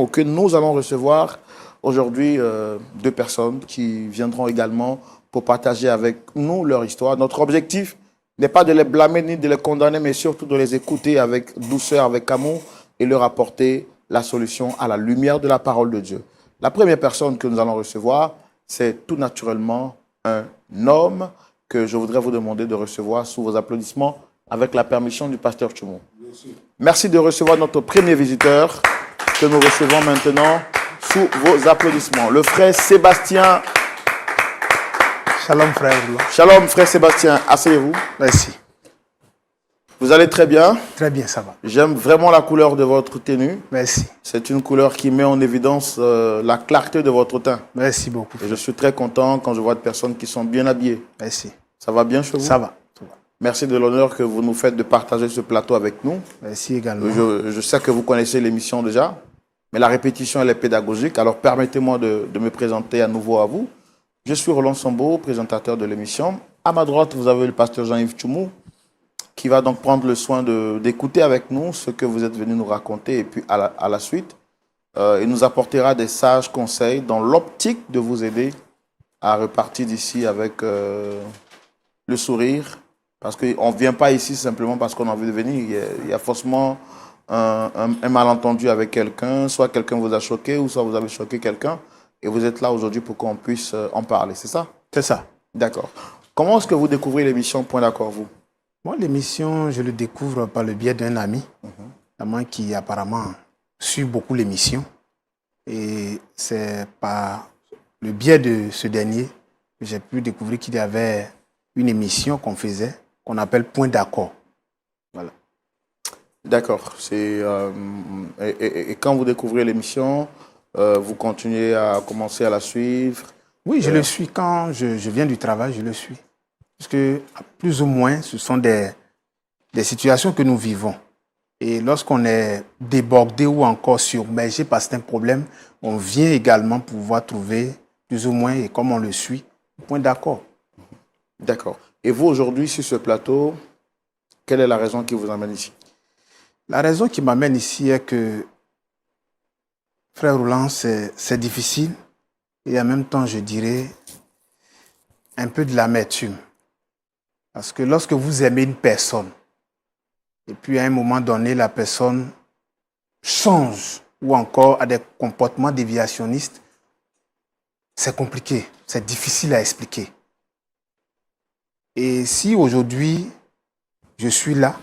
que nous allons recevoir aujourd'hui deux personnes qui viendront également pour partager avec nous leur histoire. Notre objectif n'est pas de les blâmer ni de les condamner, mais surtout de les écouter avec douceur, avec amour et leur apporter la solution à la lumière de la parole de Dieu. La première personne que nous allons recevoir, c'est tout naturellement un homme que je voudrais vous demander de recevoir sous vos applaudissements avec la permission du pasteur Tchoumou. Merci de recevoir notre premier visiteur que nous recevons maintenant sous vos applaudissements. Le frère Sébastien. Shalom frère. Shalom frère Sébastien, asseyez-vous. Merci. Vous allez très bien? Très bien, ça va. J'aime vraiment la couleur de votre tenue. Merci. C'est une couleur qui met en évidence la clarté de votre teint. Merci beaucoup. Et je suis très content quand je vois des personnes qui sont bien habillées. Merci. Ça va bien chez vous? Ça va. Merci de l'honneur que vous nous faites de partager ce plateau avec nous. Merci également. Je sais que vous connaissez l'émission déjà, mais la répétition, elle est pédagogique. Alors, permettez-moi de me présenter à nouveau à vous. Je suis Roland Sambo, présentateur de l'émission. À ma droite, vous avez le pasteur Jean-Yves Tchoumou, qui va donc prendre le soin d'écouter avec nous ce que vous êtes venu nous raconter. Et puis, à la suite, il nous apportera des sages conseils dans l'optique de vous aider à repartir d'ici avec le sourire. Parce qu'on ne vient pas ici simplement parce qu'on a envie de venir. Il y a forcément un malentendu avec quelqu'un. Soit quelqu'un vous a choqué, ou soit vous avez choqué quelqu'un. Et vous êtes là aujourd'hui pour qu'on puisse en parler. C'est ça? C'est ça. D'accord. Comment est-ce que vous découvrez l'émission Point d'accord, vous? Moi, l'émission, je le découvre par le biais d'un ami. Un qui apparemment suit beaucoup l'émission. Et c'est par le biais de ce dernier que j'ai pu découvrir qu'il y avait une émission qu'on faisait, qu'on appelle Point d'accord. Voilà. D'accord. Et quand vous découvrez l'émission, vous continuez à commencer à la suivre? Oui, je le suis. Quand je viens du travail, je le suis. Parce que, plus ou moins, ce sont des situations que nous vivons. Et lorsqu'on est débordé ou encore submergé par certains problèmes, on vient également pouvoir trouver, plus ou moins, et comme on le suit, Point d'accord. D'accord. Et vous, aujourd'hui, sur ce plateau, quelle est la raison qui vous amène ici? La raison qui m'amène ici est que, frère Roland, c'est difficile et en même temps, je dirais, un peu de l'amertume. Parce que lorsque vous aimez une personne, et puis à un moment donné, la personne change ou encore a des comportements déviationnistes, c'est compliqué, c'est difficile à expliquer. Et si aujourd'hui, je suis là,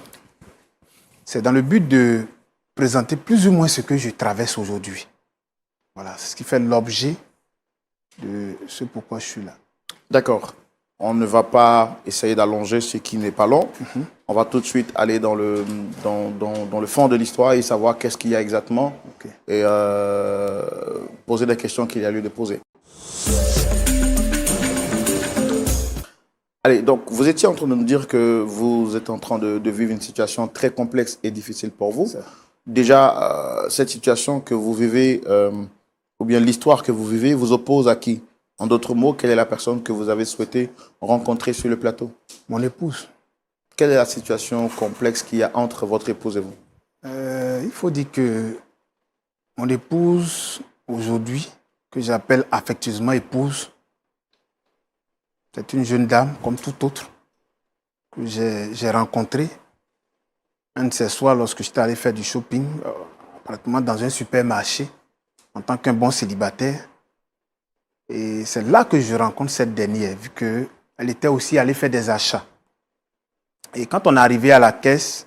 c'est dans le but de présenter plus ou moins ce que je traverse aujourd'hui. Voilà, c'est ce qui fait l'objet de ce pourquoi je suis là. D'accord. On ne va pas essayer d'allonger ce qui n'est pas long. On va tout de suite aller dans le fond de l'histoire et savoir qu'est-ce qu'il y a exactement. Et poser des questions qu'il y a lieu de poser. Allez, donc vous étiez en train de nous dire que vous êtes en train de vivre une situation très complexe et difficile pour vous. Déjà, cette situation que vous vivez, ou bien l'histoire que vous vivez, vous oppose à qui? En d'autres mots, quelle est la personne que vous avez souhaité rencontrer sur le plateau? Mon épouse. Quelle est la situation complexe qu'il y a entre votre épouse et vous? Il faut dire que mon épouse, aujourd'hui, que j'appelle affectueusement épouse, c'est une jeune dame, comme toute autre, que j'ai rencontrée un de ces soirs lorsque j'étais allé faire du shopping, pratiquement dans un supermarché, en tant qu'un bon célibataire. Et c'est là que je rencontre cette dernière, vu qu'elle était aussi allée faire des achats. Et quand on est arrivé à la caisse,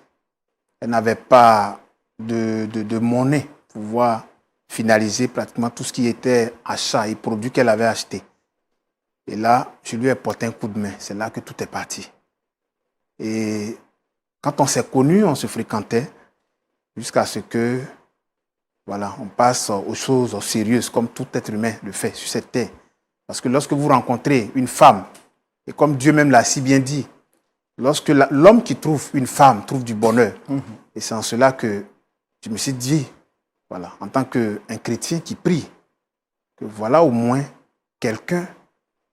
elle n'avait pas de monnaie pour pouvoir finaliser pratiquement tout ce qui était achat et produits qu'elle avait achetés. Et là, je lui ai porté un coup de main. C'est là que tout est parti. Et quand on s'est connus, on se fréquentait jusqu'à ce que, voilà, on passe aux choses sérieuses comme tout être humain le fait sur cette terre. Parce que lorsque vous rencontrez une femme, et comme Dieu même l'a si bien dit, lorsque l'homme qui trouve une femme trouve du bonheur. Et c'est en cela que je me suis dit, voilà, en tant qu'un chrétien qui prie, que voilà au moins quelqu'un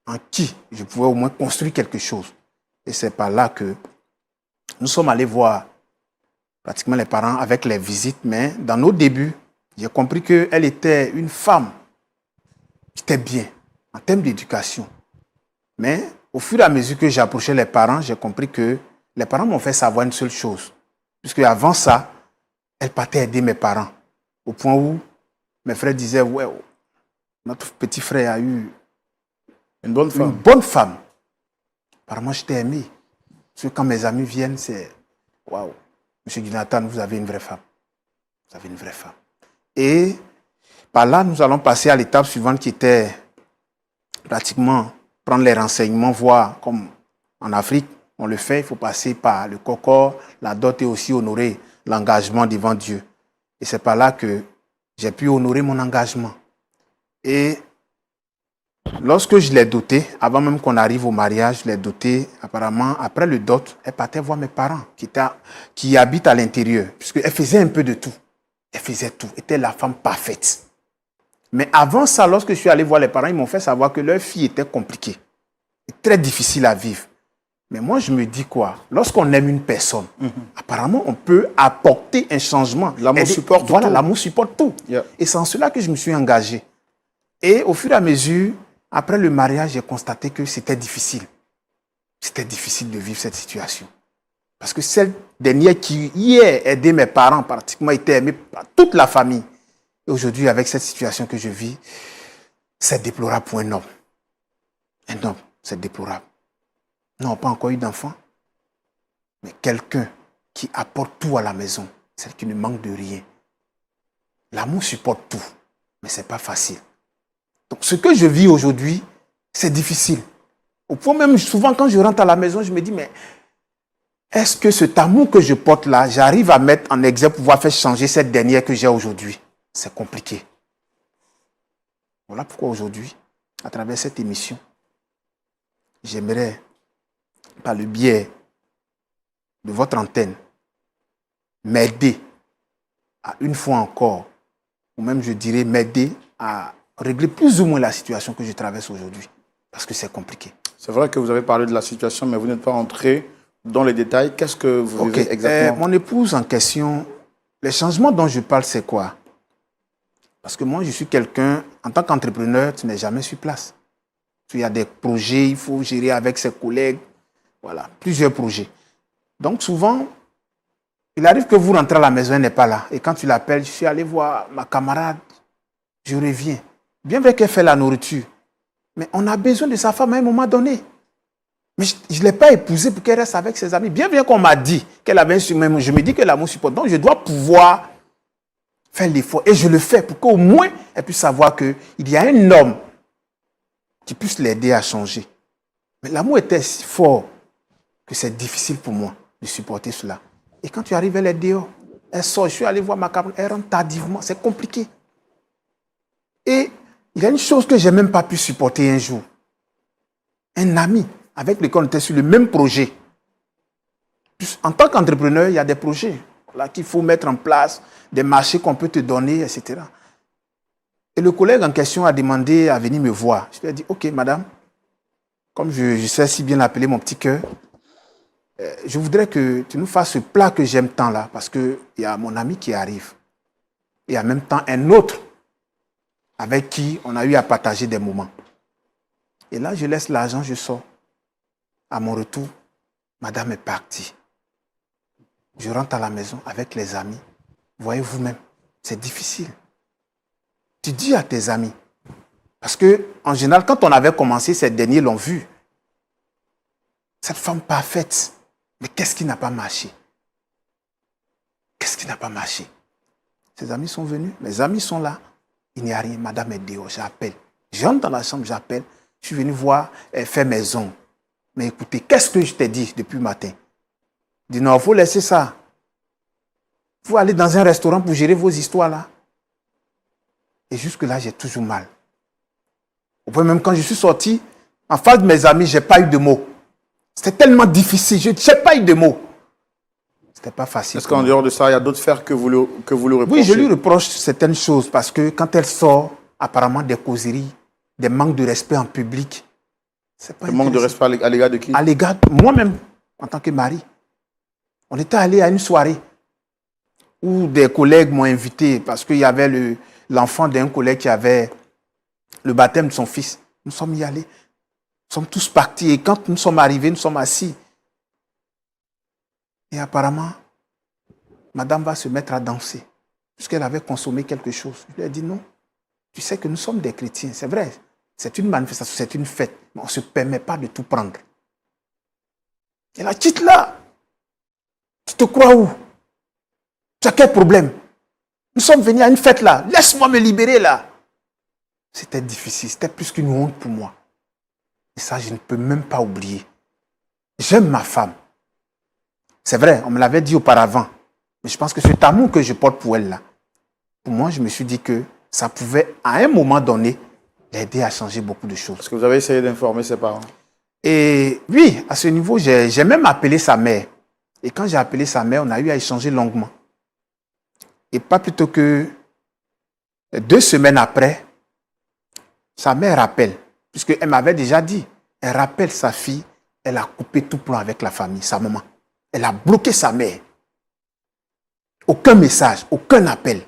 en qui je pouvais au moins construire quelque chose. Et c'est par là que nous sommes allés voir pratiquement les parents avec les visites, mais dans nos débuts, J'ai compris qu'elle était une femme qui était bien en termes d'éducation. Mais au fur et à mesure que j'approchais les parents, j'ai compris que les parents m'ont fait savoir une seule chose. Puisque avant ça, elle partait aider mes parents. Au point où mes frères disaient, ouais, notre petit frère a eu Une bonne une femme. bonne femme. Apparemment, je t'ai aimé. Parce que quand mes amis viennent, c'est, waouh, Monsieur Jonathan, vous avez une vraie femme. Vous avez une vraie femme. Et par là, nous allons passer à l'étape suivante qui était pratiquement prendre les renseignements, voir comme en Afrique, on le fait, il faut passer par le COCOR, la dot et aussi honorer l'engagement devant Dieu. Et c'est par là que j'ai pu honorer mon engagement. Et lorsque je l'ai dotée, avant même qu'on arrive au mariage, je l'ai dotée, apparemment, après le dot, elle partait voir mes parents qui habitent à l'intérieur, puisqu'elle faisait un peu de tout. Elle faisait tout, était la femme parfaite. Mais avant ça, lorsque je suis allé voir les parents, ils m'ont fait savoir que leur fille était compliquée, très difficile à vivre. Mais moi, je me dis quoi? Lorsqu'on aime une personne, apparemment, on peut apporter un changement. L'amour supporte Voilà, tout. l'amour supporte tout. Yeah. Et c'est en cela que je me suis engagé. Et au fur et à mesure, après le mariage, j'ai constaté que c'était difficile. C'était difficile de vivre cette situation. Parce que celle dernière qui hier aidé mes parents, pratiquement était aimée par toute la famille. Et aujourd'hui, avec cette situation que je vis, c'est déplorable pour un homme. Un homme, c'est déplorable. Non, pas encore eu d'enfant, mais quelqu'un qui apporte tout à la maison, celle qui ne manque de rien. L'amour supporte tout, mais ce n'est pas facile. Donc, ce que je vis aujourd'hui, c'est difficile. Au point même, souvent, quand je rentre à la maison, je me dis, mais est-ce que cet amour que je porte là, j'arrive à mettre en exergue pour pouvoir faire changer cette dernière que j'ai aujourd'hui? C'est compliqué. Voilà pourquoi aujourd'hui, à travers cette émission, j'aimerais, par le biais de votre antenne, m'aider à une fois encore, ou même je dirais m'aider à régler plus ou moins la situation que je traverse aujourd'hui. Parce que c'est compliqué. C'est vrai que vous avez parlé de la situation, mais vous n'êtes pas entré dans les détails. Qu'est-ce que vous vivez exactement? Mon épouse en question, les changements dont je parle, c'est quoi? Parce que moi, je suis quelqu'un, en tant qu'entrepreneur, tu n'es jamais sur place. Il y a des projets, il faut gérer avec ses collègues. Voilà, plusieurs projets. Donc souvent, il arrive que vous rentrez à la maison, elle n'est pas là. Et quand tu l'appelles, je suis allé voir ma camarade, je reviens. Bien vrai qu'elle fait la nourriture, mais on a besoin de sa femme à un moment donné. Mais je ne l'ai pas épousée pour qu'elle reste avec ses amis. Bien qu'on m'a dit qu'elle avait un surnom, je me dis que l'amour supporte. Donc je dois pouvoir faire l'effort. Et je le fais pour qu'au moins elle puisse savoir qu'il y a un homme qui puisse l'aider à changer. Mais l'amour était si fort que c'est difficile pour moi de supporter cela. Et quand tu arrives, elle est dehors. Elle sort, je suis allé voir ma camarade, elle rentre tardivement. C'est compliqué. Et il y a une chose que je n'ai même pas pu supporter un jour. Un ami avec lequel on était sur le même projet. En tant qu'entrepreneur, il y a des projets là qu'il faut mettre en place, des marchés qu'on peut te donner, etc. Et le collègue en question a demandé à venir me voir. Je lui ai dit, ok, madame, comme je sais si bien appeler mon petit cœur, je voudrais que tu nous fasses ce plat que j'aime tant là, parce qu'il y a mon ami qui arrive. Et en même temps, un autre avec qui on a eu à partager des moments. Et là, je laisse l'argent, je sors. À mon retour, madame est partie. Je rentre à la maison avec les amis. Voyez vous-même, c'est difficile. Tu dis à tes amis, parce que en général, quand on avait commencé, ces derniers l'ont vu. Cette femme parfaite, mais qu'est-ce qui n'a pas marché? Qu'est-ce qui n'a pas marché? Ses amis sont venus, mes amis sont là. Il n'y a rien, madame est dehors, j'appelle. J'entre dans la chambre, j'appelle. Je suis venu voir, elle fait mes ongles. Mais écoutez, qu'est-ce que je t'ai dit depuis le matin? Je dis non, il faut laisser ça. Il faut aller dans un restaurant pour gérer vos histoires là. Et jusque-là, j'ai toujours mal. Au point même quand je suis sorti, en face de mes amis, je n'ai pas eu de mots. C'était tellement difficile, je n'ai pas eu de mots. C'était pas facile. Est-ce qu'en dehors de ça, il y a d'autres faits que vous lui reprochez? Oui, je lui reproche certaines choses parce que quand elle sort, apparemment des causeries, des manques de respect en public. Le manque de respect à l'égard de qui? À l'égard de moi-même, en tant que mari. On était allé à une soirée où des collègues m'ont invité parce qu'il y avait l'enfant d'un collègue qui avait le baptême de son fils. Nous sommes y allés. Nous sommes tous partis. Et quand nous sommes arrivés, nous sommes assis. Et apparemment, madame va se mettre à danser. Puisqu'elle avait consommé quelque chose. Je lui ai dit non. Tu sais que nous sommes des chrétiens. C'est vrai. C'est une manifestation, c'est une fête. Mais on ne se permet pas de tout prendre. Et la petite là, tu te crois où? Tu as quel problème? Nous sommes venus à une fête là. Laisse-moi me libérer là. C'était difficile. C'était plus qu'une honte pour moi. Et ça, je ne peux même pas oublier. J'aime ma femme. C'est vrai, on me l'avait dit auparavant. Mais je pense que cet amour que je porte pour elle là, pour moi, je me suis dit que ça pouvait, à un moment donné, l'aider à changer beaucoup de choses. Est-ce que vous avez essayé d'informer ses parents? Et oui, à ce niveau, j'ai même appelé sa mère. Et quand j'ai appelé sa mère, on a eu à échanger longuement. Et pas plus tôt que 2 semaines après, sa mère rappelle, puisqu'elle m'avait déjà dit, elle rappelle sa fille, elle a coupé tout plan avec la famille, sa maman. Elle a bloqué sa mère. Aucun message, aucun appel.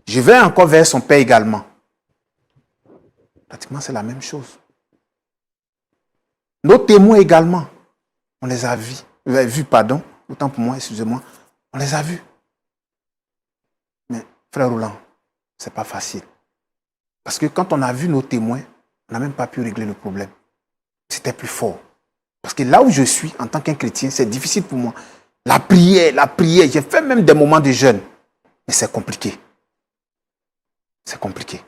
Je vais encore vers son père également. Pratiquement, c'est la même chose. Nos témoins également, on les a vus, pardon, autant pour moi, excusez-moi, on les a vus. Mais, frère Roland, c'est pas facile. Parce que quand on a vu nos témoins, on n'a même pas pu régler le problème. C'était plus fort. Parce que là où je suis, en tant qu'un chrétien, c'est difficile pour moi. La prière, j'ai fait même des moments de jeûne. Mais c'est compliqué. C'est compliqué.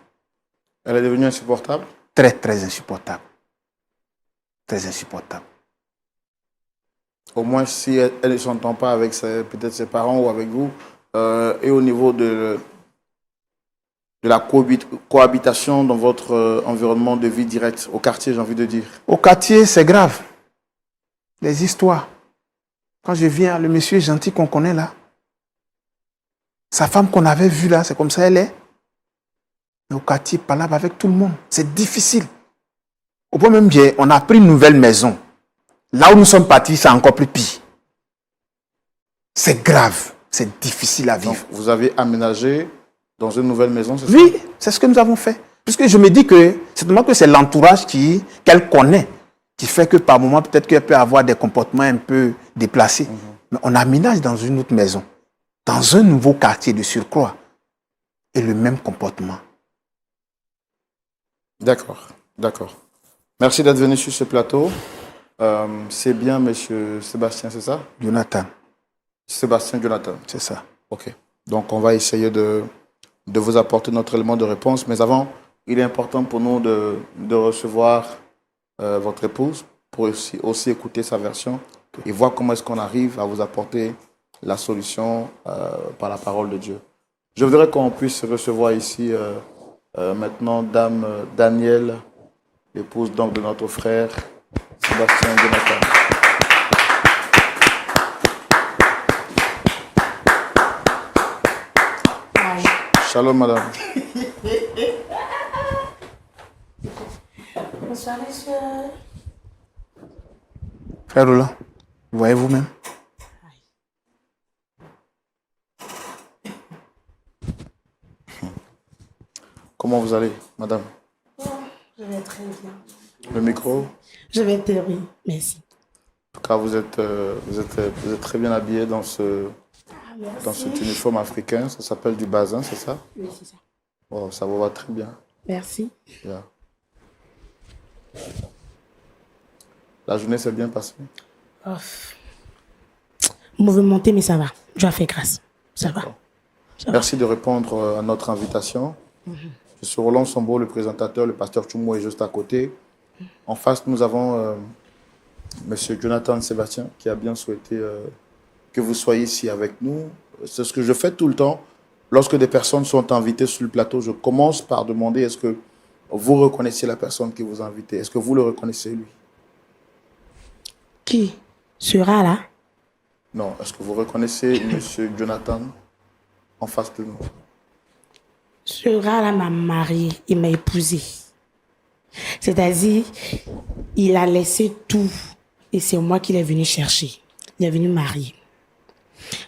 Elle est devenue insupportable? Très, très insupportable. Très insupportable. Au moins, si elle ne s'entend pas avec peut-être ses parents ou avec vous, et au niveau de la cohabitation dans votre environnement de vie direct, au quartier, j'ai envie de dire. Au quartier, c'est grave. Les histoires. Quand je viens, le monsieur gentil qu'on connaît là, sa femme qu'on avait vue là, c'est comme ça elle est. Mais au quartier, il parle avec tout le monde. C'est difficile. Au point même bien, on a pris une nouvelle maison. Là où nous sommes partis, c'est encore plus pire. C'est grave. C'est difficile à vivre. Donc, vous avez aménagé dans une nouvelle maison, c'est ça? Oui, c'est ce que nous avons fait. Puisque je me dis que c'est l'entourage qu'elle connaît qui fait que par moment, peut-être qu'elle peut avoir des comportements un peu déplacés. Mais on aménage dans une autre maison, dans un nouveau quartier de surcroît. Et le même comportement. D'accord, d'accord. Merci d'être venu sur ce plateau. C'est bien, monsieur Sébastien, c'est ça? Jonathan. Sébastien Jonathan. C'est ça. Ok. Donc, on va essayer de vous apporter notre élément de réponse. Mais avant, il est important pour nous de recevoir votre épouse pour aussi écouter sa version et voir comment est-ce qu'on arrive à vous apporter la solution par la parole de Dieu. Je voudrais qu'on puisse recevoir ici maintenant Dame Danielle, l'épouse donc de notre frère Sébastien Jonathan. Shalom, madame. Bonsoir, monsieur. Frère Roland, voyez vous-même. Comment vous allez, madame? Oh, je vais très bien. Le micro? Je vais très bien, merci. En tout cas, vous êtes très bien habillé dans cet uniforme africain. Ça s'appelle du bazin, c'est ça? Oui, c'est ça. Oh, ça vous va très bien. Merci. Yeah. La journée s'est bien passée? Oh. Mouvementé, mais ça va. Dieu a fait grâce. Ça va. Merci de répondre à notre invitation. Je suis Roland Sambo, le présentateur. Le pasteur Tchoumou est juste à côté. En face, nous avons monsieur Jonathan Sébastien qui a bien souhaité que vous soyez ici avec nous. C'est ce que je fais tout le temps. Lorsque des personnes sont invitées sur le plateau, je commence par demander est-ce que vous reconnaissez la personne qui vous a invité? Est-ce que vous le reconnaissez, lui? Qui sera là? Non. Est-ce que vous reconnaissez monsieur Jonathan en face de nous? Sera là m'a marié, il m'a épousé. C'est-à-dire, il a laissé tout et c'est moi qui l'ai venu chercher. Il est venu marier.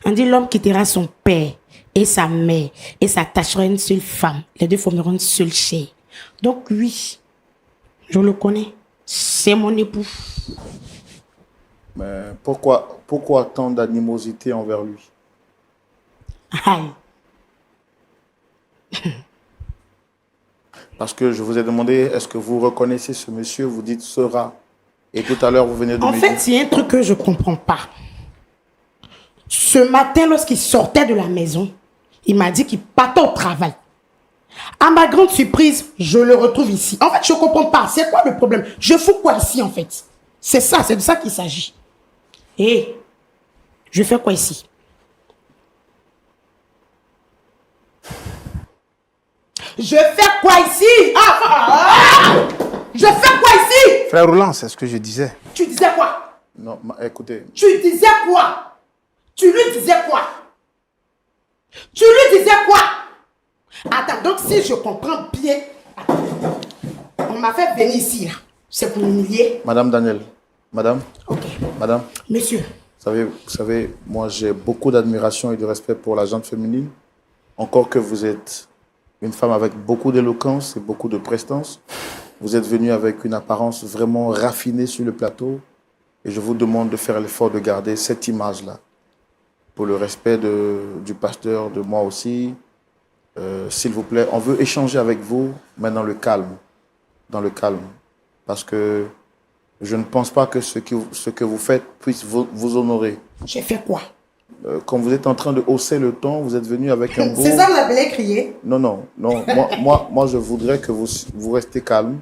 On dit l'homme quittera son père et sa mère et s'attachera à une seule femme. Les deux formeront une seule chair. Donc oui, je le connais. C'est mon époux. Mais pourquoi tant d'animosité envers lui? Aïe. Parce que je vous ai demandé, est-ce que vous reconnaissez ce monsieur? Vous dites sera. Et tout à l'heure, vous venez de En me fait, dire... il y a un truc que je ne comprends pas. Ce matin, lorsqu'il sortait de la maison, il m'a dit qu'il partait au travail. À ma grande surprise, je le retrouve ici. En fait, je ne comprends pas. C'est quoi le problème? Je fous quoi ici, en fait? C'est ça, c'est de ça qu'il s'agit. Et je fais quoi ici? Je fais quoi ici? Je fais quoi ici? Frère Roland, c'est ce que je disais. Tu disais quoi? Non, écoutez, Tu disais quoi? Tu lui disais quoi? Tu lui disais quoi? Attends, donc si je comprends bien, on m'a fait venir ici, là. C'est pour m'humilier. Madame Daniel, madame, Ok. madame, Monsieur, vous savez, moi j'ai beaucoup d'admiration et de respect pour la gente féminine. Encore que vous êtes une femme avec beaucoup d'éloquence et beaucoup de prestance. Vous êtes venue avec une apparence vraiment raffinée sur le plateau. Et je vous demande de faire l'effort de garder cette image-là. Pour le respect du pasteur, de moi aussi. S'il vous plaît, on veut échanger avec vous, mais dans le calme. Dans le calme. Parce que je ne pense pas que ce que vous faites puisse vous honorer. j'ai fait quoi? Comme vous êtes en train de hausser le ton, vous êtes venu avec un beau... C'est ça, vous l'appelez crier? Non, non, non. Moi, je voudrais que vous restez calme.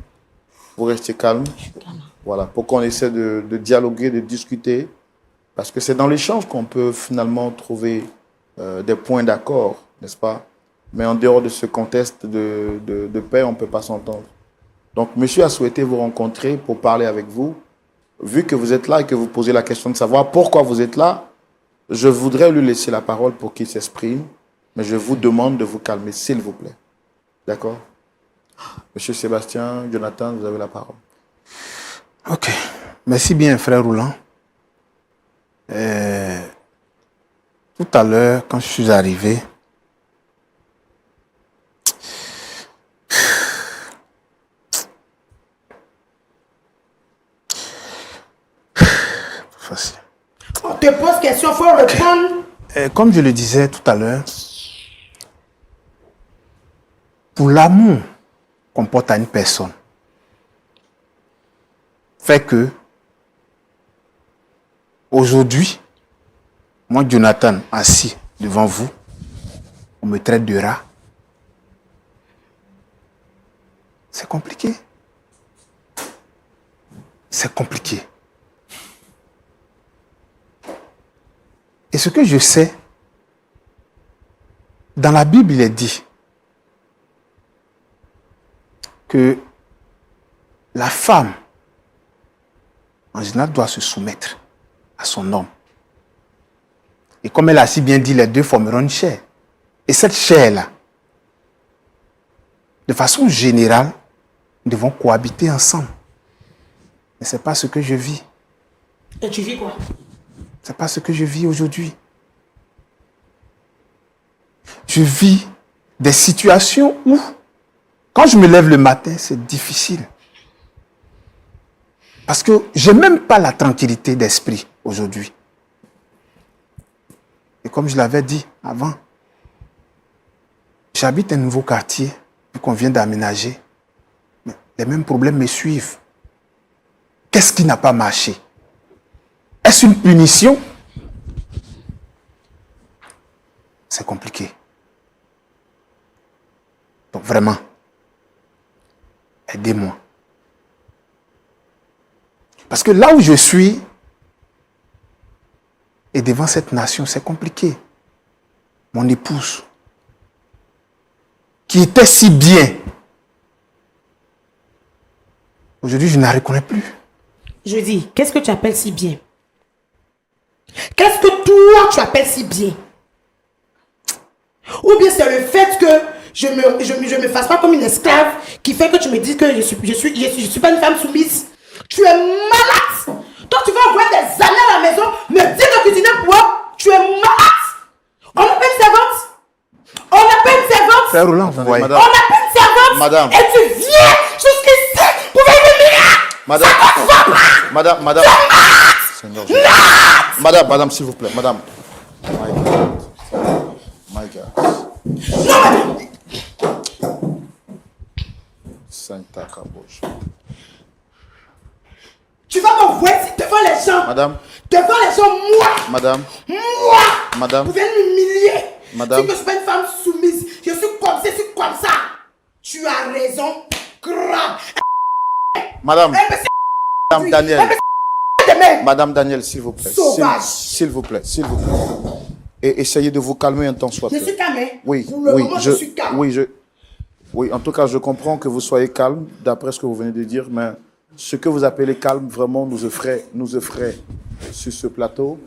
Vous restez calme. Voilà, pour qu'on essaie de dialoguer, de discuter. Parce que c'est dans l'échange qu'on peut finalement trouver des points d'accord, n'est-ce pas? Mais en dehors de ce contexte de paix, on ne peut pas s'entendre. Donc, monsieur a souhaité vous rencontrer pour parler avec vous. Vu que vous êtes là et que vous posez la question de savoir pourquoi vous êtes là, je voudrais lui laisser la parole pour qu'il s'exprime. Mais je vous demande de vous calmer, s'il vous plaît. D'accord? Monsieur Sébastien, Jonathan, vous avez la parole. Ok. Merci bien, frère Roland. Tout à l'heure, quand je suis arrivé, facile. On te pose question, il faut répondre. Comme je le disais tout à l'heure, pour l'amour qu'on porte à une personne, fait que aujourd'hui, moi, Jonathan, assis devant vous, on me traite de rat. C'est compliqué. C'est compliqué. Et ce que je sais, dans la Bible, il est dit que la femme, en général, doit se soumettre à son homme. Et comme elle a si bien dit, les deux formeront une chair. Et cette chair-là, de façon générale, nous devons cohabiter ensemble. Mais ce n'est pas ce que je vis. Et tu vis quoi? Ce n'est pas ce que je vis aujourd'hui. Je vis des situations où, quand je me lève le matin, c'est difficile. Parce que je n'ai même pas la tranquillité d'esprit aujourd'hui. Et comme je l'avais dit avant, j'habite un nouveau quartier qu'on vient d'aménager. Mais les mêmes problèmes me suivent. Qu'est-ce qui n'a pas marché? Est-ce une punition? C'est compliqué. Donc vraiment, aidez-moi. Parce que là où je suis, et devant cette nation, c'est compliqué. Mon épouse, qui était si bien, aujourd'hui je ne la reconnais plus. Je dis, qu'est-ce que tu appelles si bien? Qu'est-ce que toi tu appelles si bien? Ou bien c'est le fait que je me fasse pas comme une esclave qui fait que tu me dis que je suis pas une femme soumise. Tu es malade. Toi tu vas envoyer des amis à la maison, me dire de cuisiner pour eux. Tu es malade. On n'a pas une servante. On n'a pas une servante. Frère Roland, vous voyez. On n'a pas une servante. Madame. Et tu viens jusqu'ici pour venir me Madame, madame, Seigneur Jésus. Madame, s'il vous plaît, madame. My God. Non, madame. Sainte Caboche. Tu vas m'envoyer devant les gens. Madame. Devant les gens, moi. Madame. Moi. Madame. Vous venez m'humilier. Madame. C'est que je suis pas une femme soumise. Je suis comme ça, je suis comme ça. Tu as raison. Grave. Madame. Madame Daniel. Demain. Madame Daniel, s'il vous plaît. Sauvage. S'il vous plaît, s'il vous plaît. Et essayez de vous calmer un temps soit peu. Je suis calmé. Oui, Pour le oui, moment, je suis calme. Oui, en tout cas, je comprends que vous soyez calme, d'après ce que vous venez de dire, mais ce que vous appelez calme, vraiment, nous effraie sur ce plateau.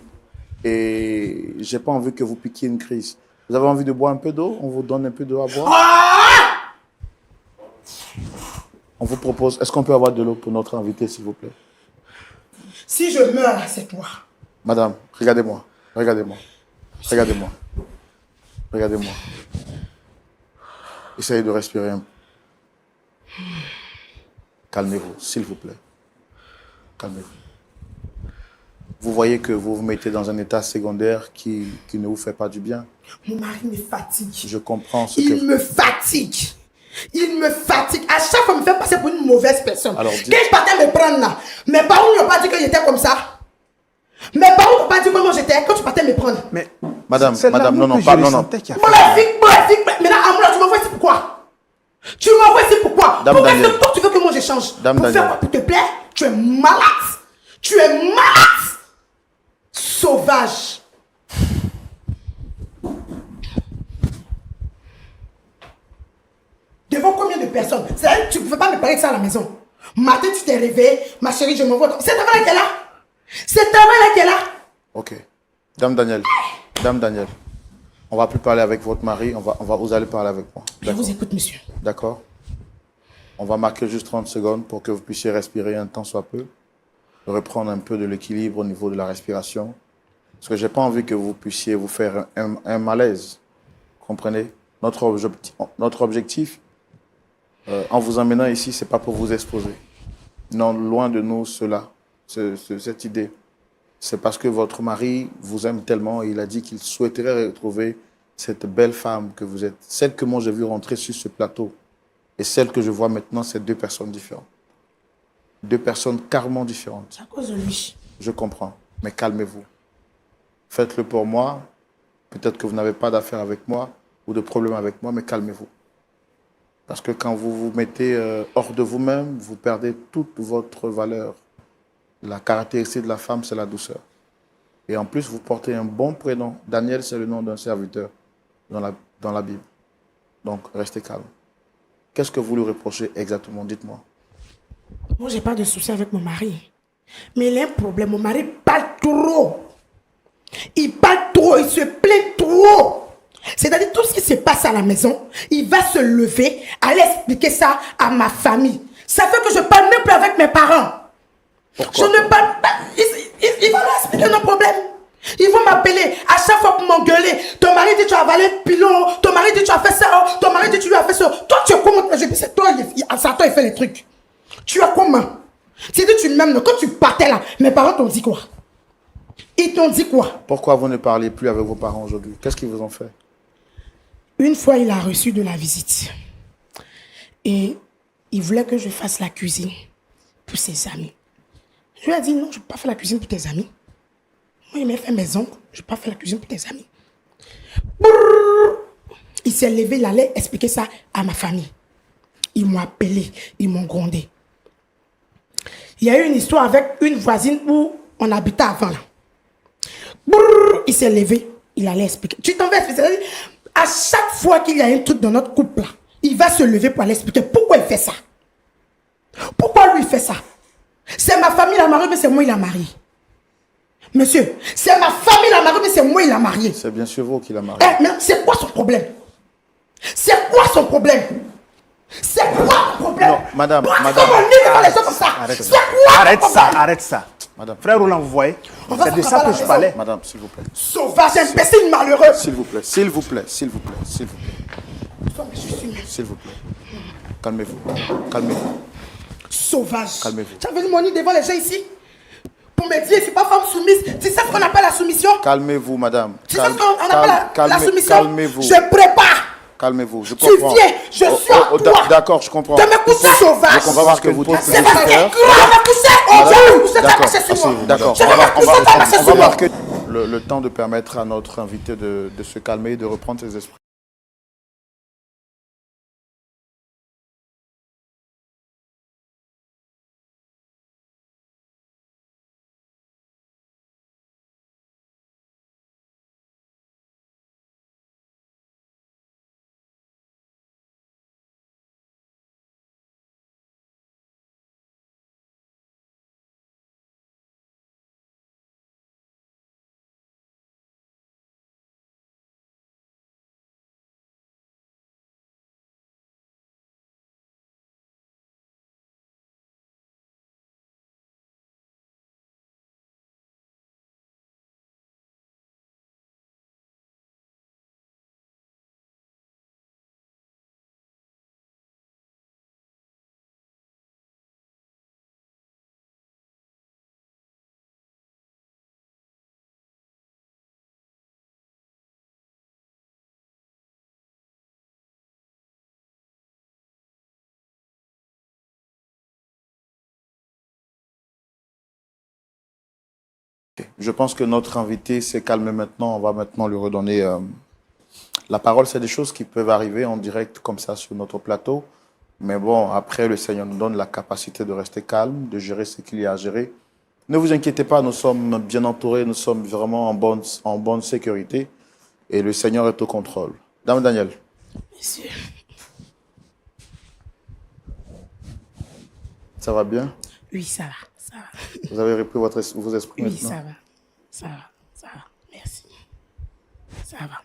Et j'ai pas envie que vous piquiez une crise. Vous avez envie de boire un peu d'eau? On vous donne un peu d'eau à boire. On vous propose, est-ce qu'on peut avoir de l'eau pour notre invité, s'il vous plaît? Si je meurs, c'est toi. Madame, regardez-moi. Regardez-moi. Regardez-moi. Regardez-moi. Essayez de respirer un peu. Calmez-vous, s'il vous plaît. Calmez-vous. Vous voyez que vous vous mettez dans un état secondaire qui ne vous fait pas du bien. Mon mari me fatigue. Je comprends ce que... Il me fatigue. Il me fatigue. À chaque fois, il me fait passer pour une mauvaise personne. Alors, Quand je partais me prendre là, mes parents n'ont pas dit que j'étais comme ça. Mes parents n'ont pas dit comment j'étais quand tu partais me prendre. Mais Madame, c'est madame, l'amour non, que je pas, non, ressentais qui a fait Mon fille, maintenant, Amoula, tu m'envoies ici pourquoi? Tu m'envoies ici pourquoi? Dame Pourquoi Daniel. est-ce que toi, tu veux que moi j'échange? Dame Pour Daniel. faire quoi? Pour te plaire? Tu es malade. Tu es malade. Sauvage. Devant combien de personnes? C'est-à-dire que tu ne peux pas me parler de ça à la maison. Matin, tu t'es réveillé, ma chérie, je m'envoie. C'est ta là qui est là. C'est ta là qui est là. Ok. Dame Daniel, on va plus parler avec votre mari, vous allez parler avec moi. Je vous écoute, monsieur. D'accord. On va marquer juste 30 secondes pour que vous puissiez respirer un temps soit peu, reprendre un peu de l'équilibre au niveau de la respiration. Parce que j'ai pas envie que vous puissiez vous faire un malaise. Comprenez? Notre objectif, en vous emmenant ici, c'est pas pour vous exposer. Non, loin de nous cela, cette idée. C'est parce que votre mari vous aime tellement et il a dit qu'il souhaiterait retrouver cette belle femme que vous êtes. Celle que moi j'ai vue rentrer sur ce plateau et celle que je vois maintenant, c'est deux personnes différentes. Deux personnes carrément différentes. C'est à cause de lui. Je comprends, mais calmez-vous. Faites-le pour moi. Peut-être que vous n'avez pas d'affaire avec moi ou de problème avec moi, mais calmez-vous. Parce que quand vous vous mettez hors de vous-même, vous perdez toute votre valeur. La caractéristique de la femme, c'est la douceur. Et en plus, vous portez un bon prénom. Daniel, c'est le nom d'un serviteur dans la Bible. Donc, restez calme. Qu'est-ce que vous lui reprochez exactement? Dites-moi. Moi, j'ai pas de souci avec mon mari. Mais il a un problème. Mon mari parle trop. Il parle trop. Il se plaint trop. C'est-à-dire, tout ce qui se passe à la maison, il va se lever, aller expliquer ça à ma famille. Ça fait que je parle même plus avec mes parents. Pourquoi? Je ne parle pas. Ils vont leur expliquer nos problèmes. Ils vont m'appeler à chaque fois pour m'engueuler. Ton mari dit tu as avalé le pilon. Ton mari dit tu as fait ça. Ton mari dit tu lui as fait ça. Toi, tu es comment? Je dis c'est toi, il fait les trucs. Tu es comment? C'est dit tu m'aimes. Quand tu partais là, mes parents t'ont dit quoi? Ils t'ont dit quoi? Pourquoi vous ne parlez plus avec vos parents aujourd'hui? Qu'est-ce qu'ils vous ont fait? Une fois, il a reçu de la visite. Et il voulait que je fasse la cuisine pour ses amis. Je lui ai dit non, je ne peux pas faire la cuisine pour tes amis. Moi, il m'a fait mes oncles, je ne peux pas faire la cuisine pour tes amis. Brrr. Il s'est levé, il allait expliquer ça à ma famille. Ils m'ont appelé, ils m'ont grondé. Il y a eu une histoire avec une voisine où on habitait avant là. Brrr. Il s'est levé, il allait expliquer. Tu t'en vas expliquer. À chaque fois qu'il y a un truc dans notre couple là, il va se lever pour aller expliquer pourquoi il fait ça. Pourquoi lui il fait ça? C'est ma famille la mariée, mais c'est moi il a marié. Monsieur, c'est ma famille la mariée, mais c'est moi il a marié. C'est bien sûr vous qui l'a marié. Mais c'est quoi son problème? C'est quoi son problème? C'est quoi son problème? Non, madame, Pourquoi madame. tu peux me dire devant les gens comme ça? Arrête C'est ça. quoi Arrête ton ça, problème? arrête ça. Madame. Frère Roland, vous voyez, On va c'est de se ça préparer que à je la parlais. Madame, s'il vous plaît. Sauvage, imbécile, malheureux. S'il vous plaît, s'il vous plaît, s'il vous plaît, s'il vous plaît, s'il vous plaît. Calmez-vous, calmez-vous. Sauvage. Calmez-vous. Tu as venu monter devant les gens ici pour me dire, je suis pas femme soumise. Tu sais ce qu'on appelle la soumission? Calmez-vous, madame. Tu sais ce qu'on appelle la soumission? Calmez-vous. Je prépare. Calmez-vous, je Tu comprends. viens, je suis à toi. D'accord, je comprends. De me pousser sauvage. Je comprends parce que vous dites C'est parce que peur. tu vas me pousser. On va me pousser, tu vas D'accord, marcher sur moi. d'accord. Je vais me pousser, tu vas marcher On sur va moi. marquer le temps de permettre à notre invité de se calmer et de reprendre ses esprits. Je pense que notre invité s'est calmé maintenant. On va maintenant lui redonner la parole. C'est des choses qui peuvent arriver en direct comme ça sur notre plateau. Mais bon, après, le Seigneur nous donne la capacité de rester calme, de gérer ce qu'il y a à gérer. Ne vous inquiétez pas, nous sommes bien entourés, nous sommes vraiment en bonne sécurité. Et le Seigneur est au contrôle. Dame Daniel. Monsieur. Ça va bien? Oui, ça va, ça va. Vous avez repris vos esprits Oui, maintenant? ça va, ça va, ça va. Merci. Ça va.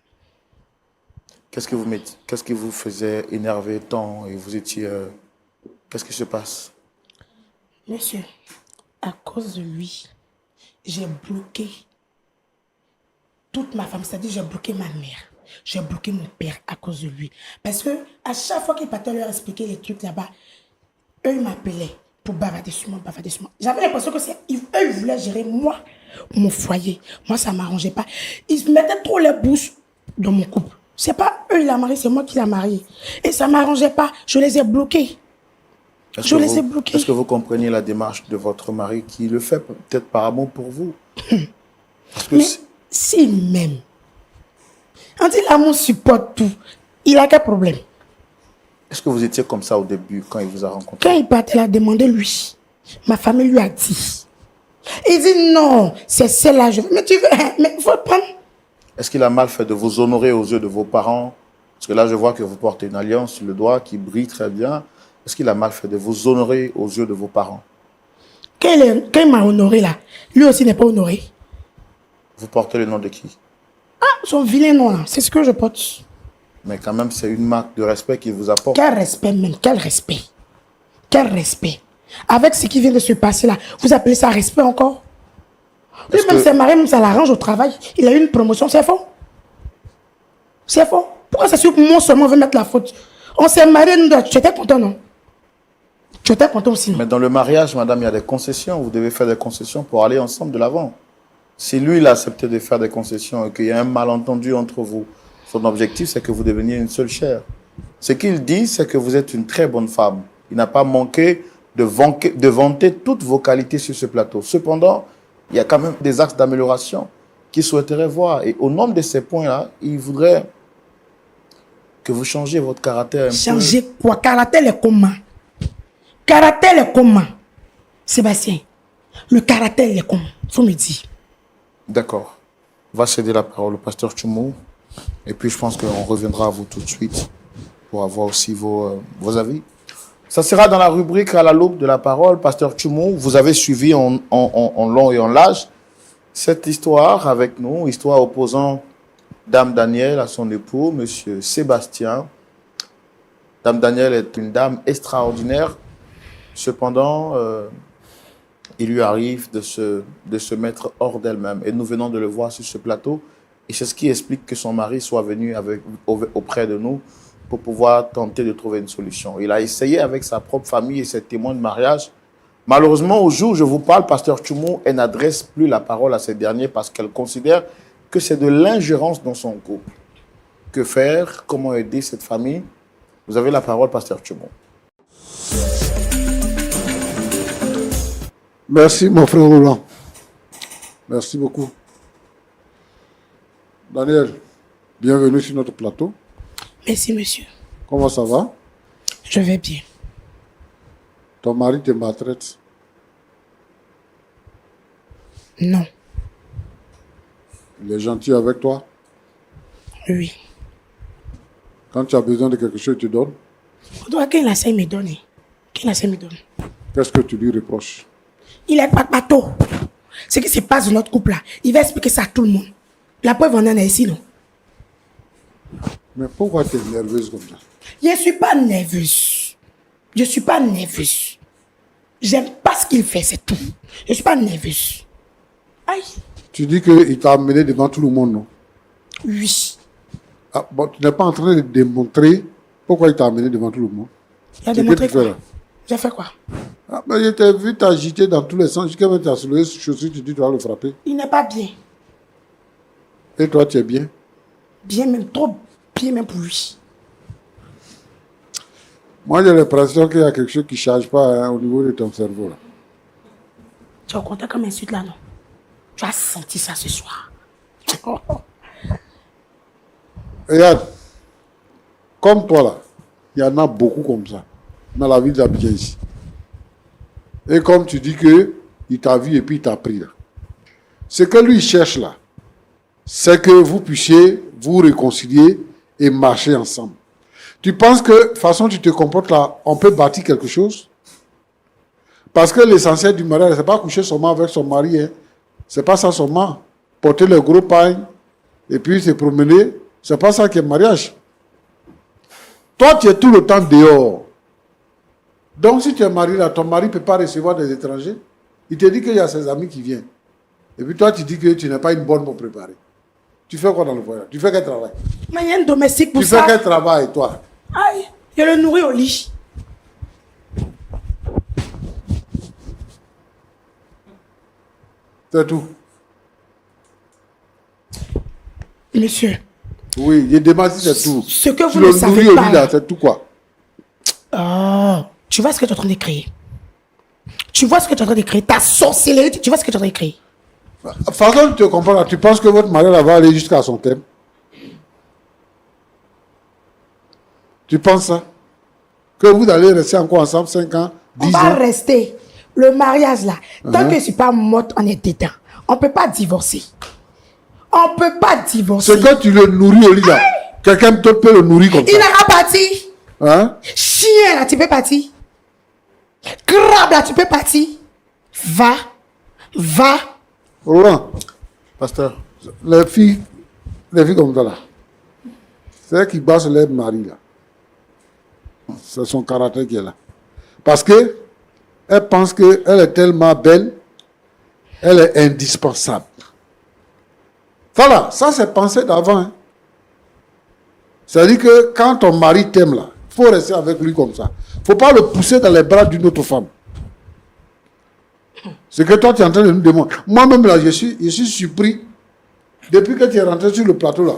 Qu'est-ce qui vous faisait énerver tant et vous étiez... Qu'est-ce qui se passe? Monsieur, à cause de lui, j'ai bloqué toute ma femme, c'est-à-dire j'ai bloqué ma mère. J'ai bloqué mon père à cause de lui. Parce que à chaque fois qu'il partait leur expliquer les trucs là-bas, eux ils m'appelaient pour bavarder sur moi, bavarder sur moi. J'avais l'impression que eux ils voulaient gérer moi, mon foyer. Moi ça ne m'arrangeait pas. Ils mettaient trop les bouches dans mon couple. C'est pas eux qui l'ont marié, c'est moi qui l'ai marié. Et ça ne m'arrangeait pas. Je les ai bloqués. Je les ai bloqués. Est-ce que vous comprenez la démarche de votre mari qui le fait peut-être par amour pour vous? Parce que Mais s'il m'aime, on dit l'amour supporte tout. Il a quel problème? est-ce que vous étiez comme ça au début quand il vous a rencontré? Quand il partait, il a demandé lui. Ma famille lui a dit. Il dit non, c'est celle-là. Mais tu veux, mais il faut le prendre. Est-ce qu'il a mal fait de vous honorer aux yeux de vos parents? Parce que là, je vois que vous portez une alliance sur le doigt qui brille très bien. Est-ce qu'il a mal fait de vous honorer aux yeux de vos parents? Quand il m'a honoré là, lui aussi n'est pas honoré. Vous portez le nom de qui? Ah, son vilain nom là, c'est ce que je porte. Mais quand même, c'est une marque de respect qu'il vous apporte. Quel respect même, quel respect. Quel respect. Avec ce qui vient de se passer là, vous appelez ça respect encore? Lui-même s'est marié, même ça l'arrange au travail. Il a eu une promotion, c'est faux. C'est faux. Pourquoi c'est sur moi seulement on veut mettre la faute? On s'est marié, nous deux. Tu étais content, non? Tu étais content aussi, non? Mais dans le mariage, madame, il y a des concessions. Vous devez faire des concessions pour aller ensemble de l'avant. Si lui, il a accepté de faire des concessions et qu'il y a un malentendu entre vous, son objectif, c'est que vous deveniez une seule chair. Ce qu'il dit, c'est que vous êtes une très bonne femme. Il n'a pas manqué de vanter toutes vos qualités sur ce plateau. Cependant, il y a quand même des axes d'amélioration qu'il souhaiterait voir. Et au nombre de ces points-là, il voudrait que vous changiez votre caractère un peu. Changer quoi? Caractère est comment? Caractère est comment? Sébastien, le caractère est comment? Faut me dire. D'accord. On va céder la parole au pasteur Tchoumou. Et puis, je pense qu'on reviendra à vous tout de suite pour avoir aussi vos avis. Ça sera dans la rubrique à la loupe de la parole. Pasteur Tchoumou, vous avez suivi en long et en large cette histoire avec nous, histoire opposant Dame Daniel à son époux, Monsieur Sébastien. Dame Daniel est une dame extraordinaire. Cependant, il lui arrive de se mettre hors d'elle-même. Et nous venons de le voir sur ce plateau. Et c'est ce qui explique que son mari soit venu auprès de nous pour pouvoir tenter de trouver une solution. Il a essayé avec sa propre famille et ses témoins de mariage. Malheureusement, au jour où je vous parle, Pasteur Tchoumou, elle n'adresse plus la parole à ces derniers parce qu'elle considère que c'est de l'ingérence dans son couple. Que faire? Comment aider cette famille? Vous avez la parole, Pasteur Tchoumou. Merci, mon frère Roland. Merci beaucoup. Daniel, bienvenue sur notre plateau. Merci, monsieur. Comment ça va? Je vais bien. Ton mari te maltraite? Non. Il est gentil avec toi? Oui. Quand tu as besoin de quelque chose, il te donne? Quand il a ça, il me donne. Quand il a ça, il me donne. Qu'est-ce que tu lui reproches? Il est papato. Ce qui se passe dans notre couple là, il va expliquer ça à tout le monde. La preuve en est ici, non? Mais pourquoi tu es nerveuse comme ça? Je ne suis pas nerveuse. Je ne suis pas nerveuse. J'aime pas ce qu'il fait, c'est tout. Je ne suis pas nerveuse. Aïe. Tu dis qu'il t'a amené devant tout le monde, non? Oui. Ah, bon, tu n'es pas en train de démontrer pourquoi il t'a amené devant tout le monde. Il a C'est démontré que tu fais quoi? là? J'ai fait quoi? Ah, mais je t'ai vu t'agiter dans tous les sens. Jusqu'à même tu as soulevé ce chaussure, tu dis tu vas le frapper. Il n'est pas bien. Et toi, tu es bien? Bien même, trop bien même pour lui. Moi, j'ai l'impression qu'il y a quelque chose qui ne charge pas hein, au niveau de ton cerveau. Là. Tu as compté comme insulte là, non? Tu as senti ça ce soir. Regarde, comme toi là, il y en a beaucoup comme ça dans la ville d'Abidjan ici. Et comme tu dis qu'il t'a vu et puis il t'a pris là. Ce que lui cherche là, c'est que vous puissiez vous réconcilier et marcher ensemble. Tu penses que, de toute façon, tu te comportes là, on peut bâtir quelque chose? Parce que l'essentiel du mariage, c'est pas coucher seulement avec son mari. Hein. C'est pas ça seulement. Porter le gros pain et puis se promener, c'est pas ça qui est mariage. Toi, tu es tout le temps dehors. Donc, si tu es marié là, ton mari ne peut pas recevoir des étrangers. Il te dit qu'il y a ses amis qui viennent. Et puis toi, tu dis que tu n'es pas une bonne pour préparer. Tu fais quoi dans le voyage? Tu fais quel travail? Mais il y a un domestique pour Tu ça. fais quel travail, toi? Aïe, je le nourris au lit. C'est tout. Monsieur, Oui, je demande si c'est tout. ce que Tu vous le ne savez nourris au pas. lit là, c'est tout quoi? Oh, tu vois ce que tu es en train de créer? Tu vois ce que tu es en train de créer? Ta sorcellerie, tu vois ce que tu es en train de créer? De toute façon, tu te comprends là. Tu penses que votre mariage va aller jusqu'à son thème? Tu penses ça? Que vous allez rester encore ensemble 5 ans, 10 On va ans? rester. Le mariage là, tant que je ne suis pas morte, on est dedans. On ne peut pas divorcer. On ne peut pas divorcer. C'est que tu le nourris au lit là. Quelqu'un d'autre peut le nourrir comme Il ça. n'ira pas partir. Hein? Chien là, tu peux partir. Crabe là, tu peux partir. Va. Va. Roland, Pasteur, les filles comme ça là, c'est elles qui battent leur mari là. C'est son caractère qui est là. Parce que elle pense qu'elle est tellement belle, elle est indispensable. Ça là, ça c'est pensé d'avant. Hein. C'est-à-dire que quand ton mari t'aime là, il faut rester avec lui comme ça. Il ne faut pas le pousser dans les bras d'une autre femme. C'est que toi tu es en train de nous demander. Moi-même là, je suis surpris. Depuis que tu es rentré sur le plateau là,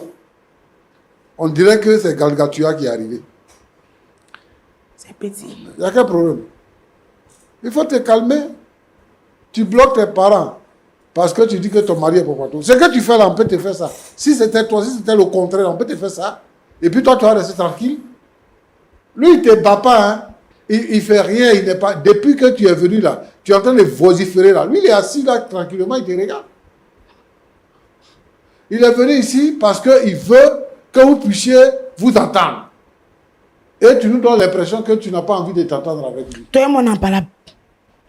on dirait que c'est Galgatua qui est arrivé. C'est petit. Il y a quel problème? Il faut te calmer. Tu bloques tes parents parce que tu dis que ton mari est pour toi. Ce que tu fais là, on peut te faire ça. Si c'était toi, si c'était le contraire, on peut te faire ça. Et puis toi, tu vas rester tranquille. Lui, il ne te bat pas. Hein. Il ne fait rien. Il n'est pas... Depuis que tu es venu là, tu es en train de vociférer là. Lui, il est assis là tranquillement, il te regarde. Il est venu ici parce qu'il veut que vous puissiez vous entendre. Et tu nous donnes l'impression que tu n'as pas envie de t'entendre avec lui. Toi et moi, on n'est pas là.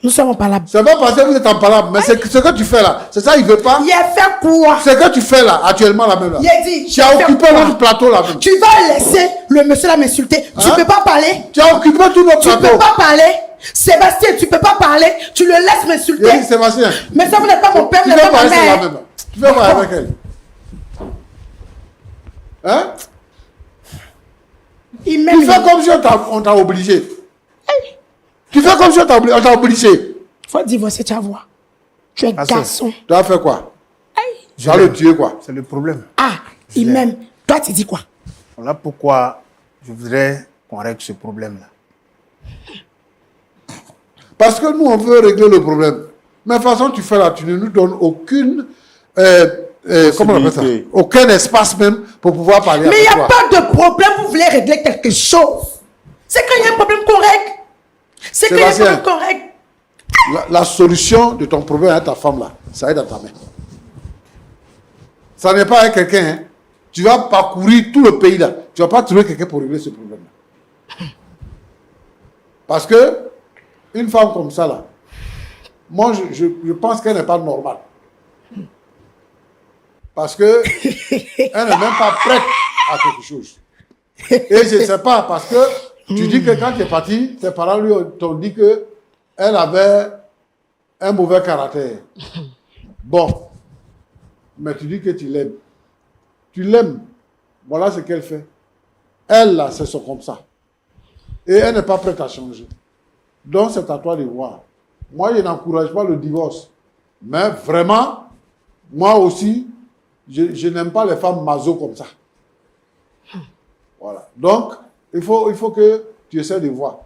Nous sommes pas là. C'est pas parce que vous êtes en palabre, mais c'est ce que tu fais là. C'est ça, il veut pas. Il a fait quoi? Ce que tu fais là, actuellement là même là. Il a dit. Tu as occupé notre plateau là même. Tu vas laisser le monsieur là m'insulter. Tu Hein? peux pas parler. Tu as occupé tout notre Tu peux plateau. pas parler. Sébastien, tu peux pas parler, tu le laisses m'insulter. Il dit, Sébastien. Mais ça, vous n'êtes pas mon père, Tu vous veux n'êtes pas ma parler sur la mère. même. Tu veux parler avec elle. Hein? Il Tu m'aime. fais comme si on t'a obligé. Tu fais comme si on t'a obligé. Faut divorcer, tu vas voir. Tu es Ah, c'est- garçon. Tu as fait quoi? Tu Je vas le l'aime. tuer quoi? C'est le problème. Ah, il l'aime. m'aime. Toi, tu dis quoi? Voilà pourquoi je voudrais qu'on règle ce problème-là. Parce que nous, on veut régler le problème. Mais de toute façon, tu fais là, tu ne nous donnes aucune... comment on appelle ça? Possibilité. Aucun espace même pour pouvoir parler Mais il avec n'y a toi. pas de problème, vous voulez régler quelque chose. C'est quand il y a un problème qu'on règle. C'est quand il y a un Sébastien. problème qu'on règle. La solution de ton problème avec ta femme là, ça est dans ta main. Ça n'est pas avec quelqu'un. Hein. Tu vas parcourir tout le pays là. Tu ne vas pas trouver quelqu'un pour régler ce problème là. Parce que une femme comme ça là, moi je pense qu'elle n'est pas normale. Parce que elle n'est même pas prête à quelque chose. Et je ne sais pas, parce que tu dis que quand tu es parti, tes parents lui t'ont dit que elle avait un mauvais caractère. Bon. Mais tu dis que tu l'aimes. Tu l'aimes. Voilà ce qu'elle fait. Elle, là, c'est comme ça. Et elle n'est pas prête à changer. Donc, c'est à toi de voir. Moi, je n'encourage pas le divorce. Mais vraiment, moi aussi, je n'aime pas les femmes maso comme ça. Voilà. Donc, il faut que tu essaies de voir.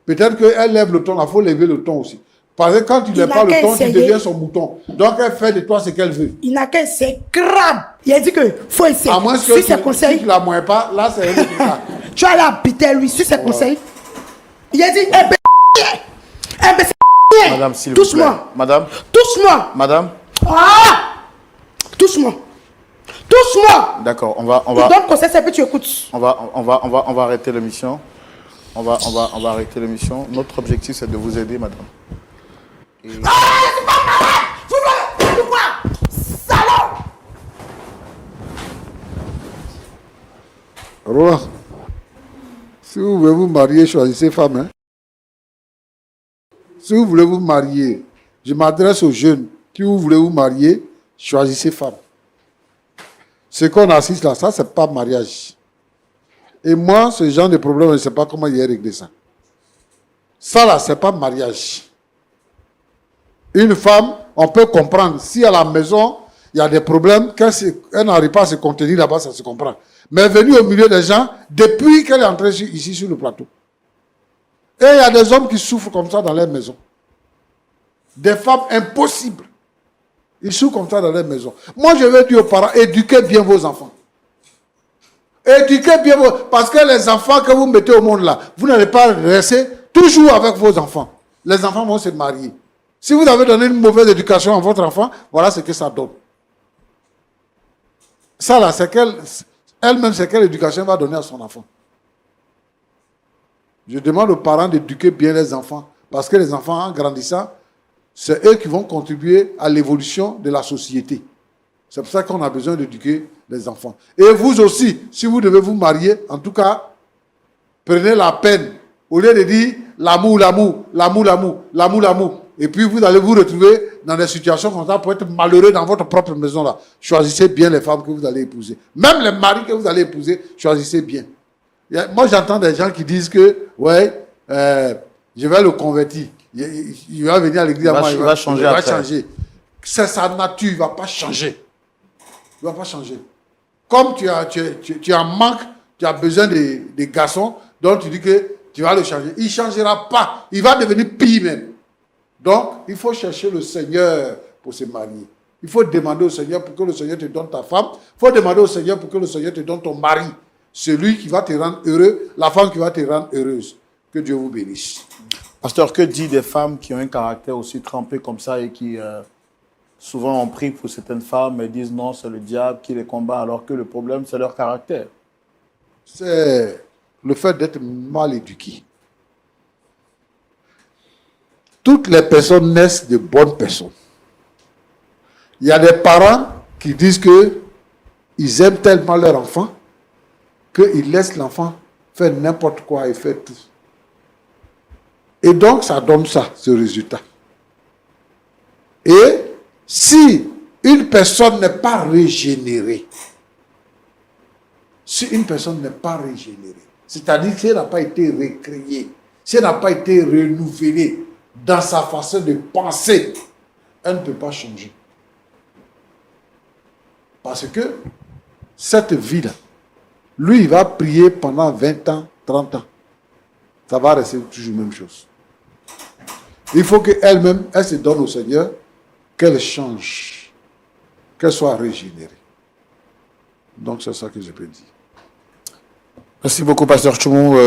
Peut-être qu'elle lève le ton, il faut lever le ton aussi. Parce que quand tu ne lèves pas le ton, tu deviens son mouton. Donc, elle fait de toi ce qu'elle veut. Il n'a qu'un c'est crabe. Il a dit que faut essayer. À moins que Suis ses si conseils. tu ne la moins pas, là, c'est un autre cas. Tu vas aller habiter lui, suis ses conseils. Il a dit, Madame, s'il vous plaît. touche-moi. Madame, Touche-moi. madame. Ah! Touche-moi. Touche-moi. D'accord, on Tu va, donnes conseil, c'est que tu écoutes. on va arrêter l'émission. On va arrêter l'émission. Notre objectif, c'est de vous aider, madame. Roland, si vous voulez vous marier, choisissez femme. Hein? Si vous voulez vous marier, je m'adresse aux jeunes. Si vous voulez vous marier, choisissez femme. Ce qu'on assiste là, ça, c'est pas mariage. Et moi, ce genre de problème, je ne sais pas comment il a réglé ça. Ça là, c'est pas mariage. Une femme, on peut comprendre. Si à la maison, il y a des problèmes, qu'elle n'arrive pas à se contenir là-bas, ça se comprend. Mais venue au milieu des gens, depuis qu'elle est entrée ici sur le plateau. Et il y a des hommes qui souffrent comme ça dans leur maison. Des femmes impossibles. Ils souffrent comme ça dans leur maison. Moi, je veux dire aux parents, éduquez bien vos enfants. Éduquez bien vos... Parce que les enfants que vous mettez au monde là, vous n'allez pas rester toujours avec vos enfants. Les enfants vont se marier. Si vous avez donné une mauvaise éducation à votre enfant, voilà ce que ça donne. Ça là, c'est elle-même, c'est quelle éducation elle va donner à son enfant. Je demande aux parents d'éduquer bien les enfants. Parce que les enfants, en grandissant, c'est eux qui vont contribuer à l'évolution de la société. C'est pour ça qu'on a besoin d'éduquer les enfants. Et vous aussi, si vous devez vous marier, en tout cas, prenez la peine. Au lieu de dire l'amour, l'amour, l'amour, l'amour, l'amour, l'amour. Et puis vous allez vous retrouver dans des situations comme ça pour être malheureux dans votre propre maison là. Choisissez bien les femmes que vous allez épouser. Même les maris que vous allez épouser, choisissez bien. Moi j'entends des gens qui disent que, ouais, je vais le convertir. Il va venir à l'église, Il va changer après. C'est sa nature, il ne va pas changer. Il ne va pas changer. Comme tu as manque, tu as besoin des garçons, donc tu dis que tu vas le changer. Il ne changera pas. Il va devenir pire même. Donc, il faut chercher le Seigneur pour se marier. Il faut demander au Seigneur pour que le Seigneur te donne ta femme. Il faut demander au Seigneur pour que le Seigneur te donne ton mari. Celui qui va te rendre heureux, la femme qui va te rendre heureuse. Que Dieu vous bénisse. Pasteur, que dit des femmes qui ont un caractère aussi trempé comme ça et qui souvent ont pris pour certaines femmes et disent non, c'est le diable qui les combat alors que le problème, c'est leur caractère. C'est le fait d'être mal éduqué. Toutes les personnes naissent de bonnes personnes. Il y a des parents qui disent qu'ils aiment tellement leur enfant qu'ils laissent l'enfant faire n'importe quoi et faire tout. Et Et donc, ça donne ça, ce résultat. Et si une personne n'est pas régénérée, c'est-à-dire si elle n'a pas été recréée, si elle n'a pas été renouvelée dans sa façon de penser, elle ne peut pas changer. Parce que cette vie-là, lui, il va prier pendant 20 ans, 30 ans. Ça va rester toujours la même chose. Il faut qu'elle-même, elle se donne au Seigneur, qu'elle change, qu'elle soit régénérée. Donc, c'est ça que je peux dire. Merci beaucoup, Pasteur Tchoumou.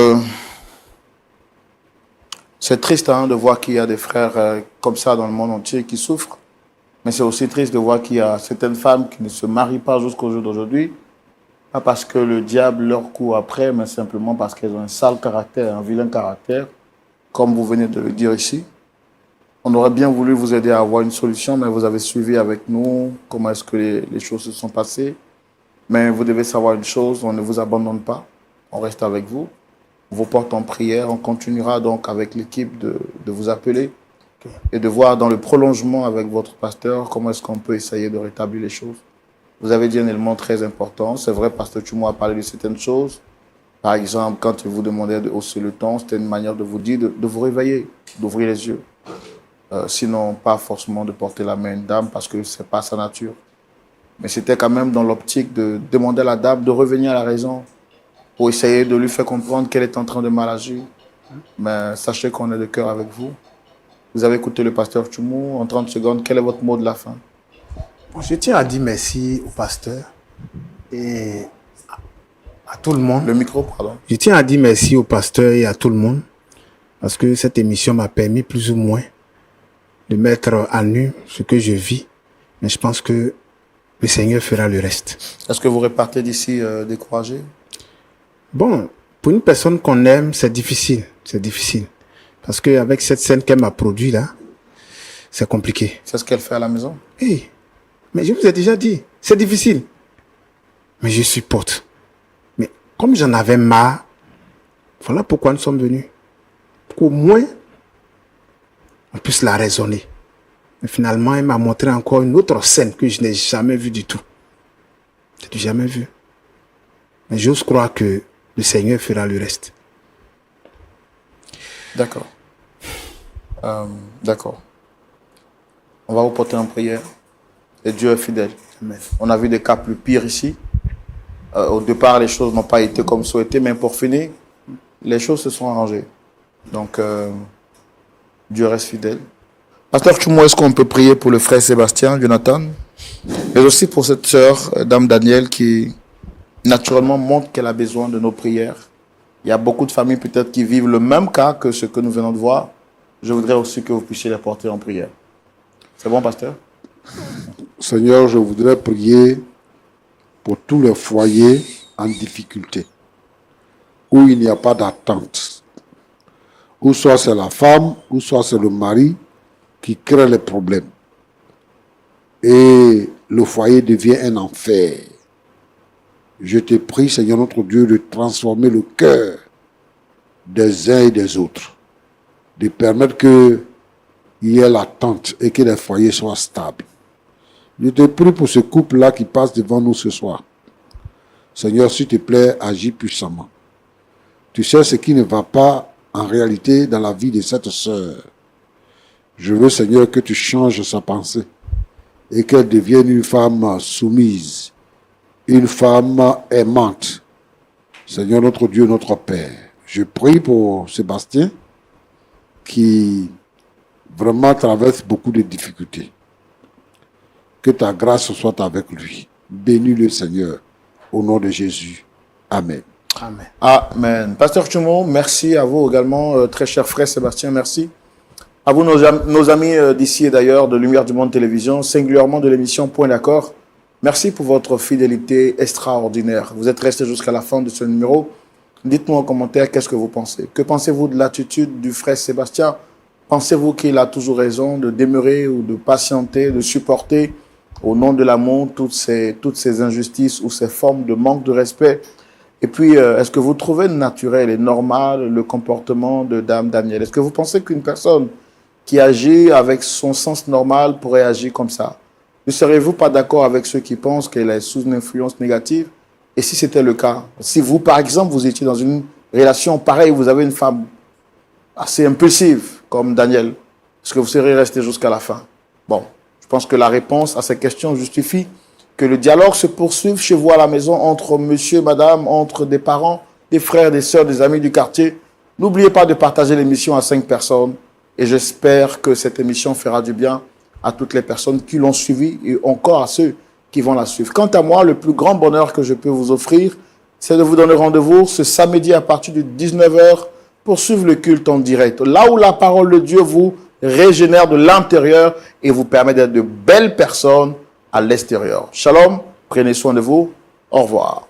C'est triste de voir qu'il y a des frères comme ça dans le monde entier qui souffrent. Mais c'est aussi triste de voir qu'il y a certaines femmes qui ne se marient pas jusqu'au jour d'aujourd'hui. Pas parce que le diable leur court après, mais simplement parce qu'elles ont un sale caractère, un vilain caractère, comme vous venez de le dire ici. On aurait bien voulu vous aider à avoir une solution, mais vous avez suivi avec nous comment est-ce que les choses se sont passées. Mais vous devez savoir une chose, on ne vous abandonne pas, on reste avec vous. On vous porte en prière, on continuera donc avec l'équipe de vous appeler et de voir dans le prolongement avec votre pasteur comment est-ce qu'on peut essayer de rétablir les choses. Vous avez dit un élément très important, c'est vrai, Pasteur Tchoumou a parlé de certaines choses. Par exemple, quand il vous demandait de hausser le ton, c'était une manière de vous dire de vous réveiller, d'ouvrir les yeux. Sinon, pas forcément de porter la main à une dame parce que ce n'est pas sa nature. Mais c'était quand même dans l'optique de demander à la dame de revenir à la raison pour essayer de lui faire comprendre qu'elle est en train de mal agir. Mais sachez qu'on est de cœur avec vous. Vous avez écouté le pasteur Tchoumou. En 30 secondes, quel est votre mot de la fin? Je tiens à dire merci au pasteur et à tout le monde. Le micro, pardon. Je tiens à dire merci au pasteur et à tout le monde parce que cette émission m'a permis plus ou moins de mettre à nu ce que je vis. Mais je pense que le Seigneur fera le reste. Est-ce que vous repartez d'ici découragé? Bon, pour une personne qu'on aime, c'est difficile. C'est difficile. Parce qu'avec cette scène qu'elle m'a produite là, c'est compliqué. C'est ce qu'elle fait à la maison? Hey, mais je vous ai déjà dit, c'est difficile. Mais je supporte. Mais comme j'en avais marre, voilà pourquoi nous sommes venus. Pour qu'au moins, on puisse la raisonner. Mais finalement, elle m'a montré encore une autre scène que je n'ai jamais vue du tout. Je n'ai jamais vue. Mais j'ose croire que le Seigneur fera le reste. D'accord. D'accord. On va vous porter en prière. Et Dieu est fidèle. Amen. On a vu des cas plus pires ici. Au départ, les choses n'ont pas été comme souhaité, mais pour finir, les choses se sont arrangées. Donc, Dieu reste fidèle. Pasteur Tchoumou, est-ce qu'on peut prier pour le frère Sébastien, Jonathan, mais aussi pour cette sœur, Dame Danielle, qui naturellement montre qu'elle a besoin de nos prières. Il y a beaucoup de familles peut-être qui vivent le même cas que ce que nous venons de voir. Je voudrais aussi que vous puissiez les porter en prière. C'est bon, pasteur? Seigneur, je voudrais prier pour tous les foyers en difficulté, où il n'y a pas d'attente, ou soit c'est la femme, ou soit c'est le mari qui crée les problèmes. Et le foyer devient un enfer. Je te prie, Seigneur notre Dieu, de transformer le cœur des uns et des autres, de permettre qu'il y ait l'attente et que les foyers soient stables. Je te prie pour ce couple-là qui passe devant nous ce soir. Seigneur, s'il te plaît, agis puissamment. Tu sais ce qui ne va pas en réalité dans la vie de cette sœur. Je veux, Seigneur, que tu changes sa pensée et qu'elle devienne une femme soumise, une femme aimante. Seigneur, notre Dieu, notre Père, je prie pour Sébastien qui vraiment traverse beaucoup de difficultés. Que ta grâce soit avec lui. Bénis-le, Seigneur, au nom de Jésus. Amen. Amen. Amen. Pasteur Tchoumou, merci à vous également, très cher frère Sébastien, merci. À vous, nos amis d'ici et d'ailleurs, de Lumière du Monde Télévision, singulièrement de l'émission Point d'accord. Merci pour votre fidélité extraordinaire. Vous êtes restés jusqu'à la fin de ce numéro. Dites-nous en commentaire qu'est-ce que vous pensez. Que pensez-vous de l'attitude du frère Sébastien? Pensez-vous qu'il a toujours raison de demeurer ou de patienter, de supporter au nom de l'amour toutes ces injustices ou ces formes de manque de respect Et puis, est-ce que vous trouvez naturel et normal le comportement de Dame Danielle? Est-ce que vous pensez qu'une personne qui agit avec son sens normal pourrait agir comme ça? Ne seriez-vous pas d'accord avec ceux qui pensent qu'elle est sous une influence négative? Et si c'était le cas, si vous, par exemple, vous étiez dans une relation pareille, vous avez une femme assez impulsive comme Danielle, est-ce que vous seriez resté jusqu'à la fin? Bon, je pense que la réponse à ces questions justifie que le dialogue se poursuive chez vous à la maison entre monsieur, madame, entre des parents, des frères, des sœurs, des amis du quartier. N'oubliez pas de partager l'émission à 5 personnes et j'espère que cette émission fera du bien à toutes les personnes qui l'ont suivie et encore à ceux qui vont la suivre. Quant à moi, le plus grand bonheur que je peux vous offrir, c'est de vous donner rendez-vous ce samedi à partir de 19h pour suivre le culte en direct. Là où la parole de Dieu vous régénère de l'intérieur et vous permet d'être de belles personnes à l'extérieur. Shalom, prenez soin de vous. Au revoir.